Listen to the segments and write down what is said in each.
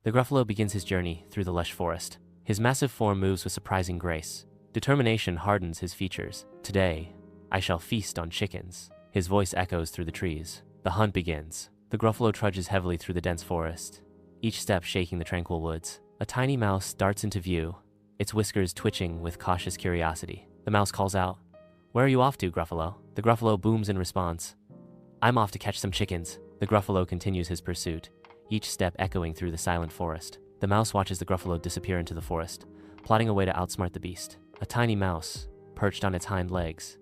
The gruffalo begins his journey through the lush forest. His massive form moves with surprising grace. Determination hardens his features. Today, I shall feast on chickens. His voice echoes through the trees. The hunt begins. The gruffalo trudges heavily through the dense forest, each step shaking the tranquil woods. A tiny mouse darts into view, its whiskers twitching with cautious curiosity. The mouse calls out, "Where are you off to, Gruffalo?" The gruffalo booms in response, "I'm off to catch some chickens." The gruffalo continues his pursuit, each step echoing through the silent forest. The mouse watches the gruffalo disappear into the forest, plotting a way to outsmart the beast. A tiny mouse, perched on its hind legs,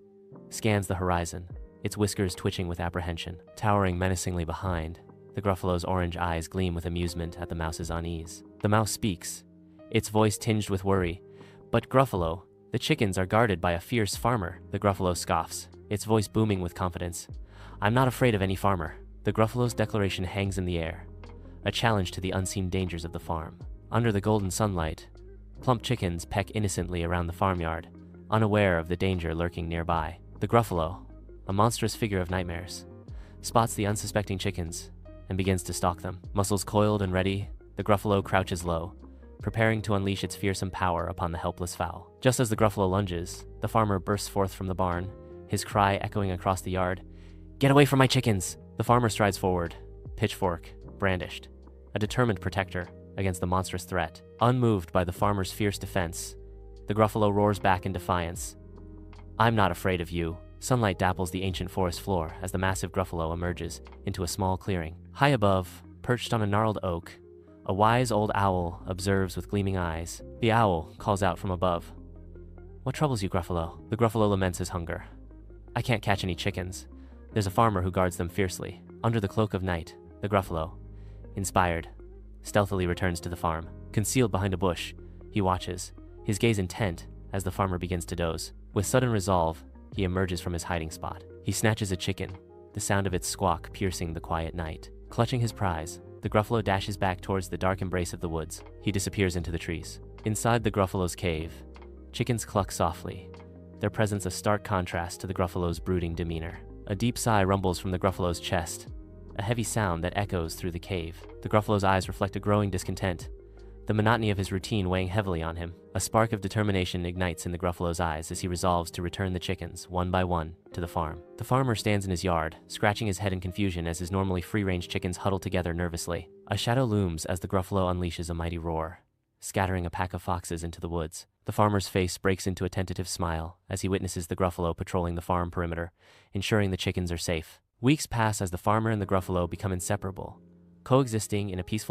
scans the horizon, its whiskers twitching with apprehension. Towering menacingly behind, the gruffalo's orange eyes gleam with amusement at the mouse's unease. The mouse speaks, its voice tinged with worry. "But Gruffalo, the chickens are guarded by a fierce farmer." The gruffalo scoffs, its voice booming with confidence. "I'm not afraid of any farmer." The gruffalo's declaration hangs in the air, a challenge to the unseen dangers of the farm. Under the golden sunlight, plump chickens peck innocently around the farmyard, unaware of the danger lurking nearby. The gruffalo, a monstrous figure of nightmares, spots the unsuspecting chickens and begins to stalk them. Muscles coiled and ready, the gruffalo crouches low, preparing to unleash its fearsome power upon the helpless fowl. Just as the gruffalo lunges, the farmer bursts forth from the barn, his cry echoing across the yard, "Get away from my chickens!" The farmer strides forward, pitchfork brandished, a determined protector against the monstrous threat. Unmoved by the farmer's fierce defense, the gruffalo roars back in defiance, "I'm not afraid of you." Sunlight dapples the ancient forest floor as the massive gruffalo emerges into a small clearing. High above, perched on a gnarled oak, a wise old owl observes with gleaming eyes. The owl calls out from above, "What troubles you, Gruffalo?" The gruffalo laments his hunger. "I can't catch any chickens. There's a farmer who guards them fiercely." Under the cloak of night, the gruffalo, inspired, stealthily returns to the farm. Concealed behind a bush, he watches, his gaze intent as the farmer begins to doze. With sudden resolve, he emerges from his hiding spot. He snatches a chicken, the sound of its squawk piercing the quiet night. Clutching his prize, the gruffalo dashes back towards the dark embrace of the woods. He disappears into the trees. Inside the gruffalo's cave, chickens cluck softly, their presence a stark contrast to the gruffalo's brooding demeanor. A deep sigh rumbles from the gruffalo's chest, a heavy sound that echoes through the cave. The gruffalo's eyes reflect a growing discontent, the monotony of his routine weighing heavily on him. A spark of determination ignites in the gruffalo's eyes as he resolves to return the chickens, one by one, to the farm. The farmer stands in his yard, scratching his head in confusion as his normally free-range chickens huddle together nervously. A shadow looms as the gruffalo unleashes a mighty roar, scattering a pack of foxes into the woods. The farmer's face breaks into a tentative smile as he witnesses the gruffalo patrolling the farm perimeter, ensuring the chickens are safe. Weeks pass as the farmer and the gruffalo become inseparable, coexisting in a peaceful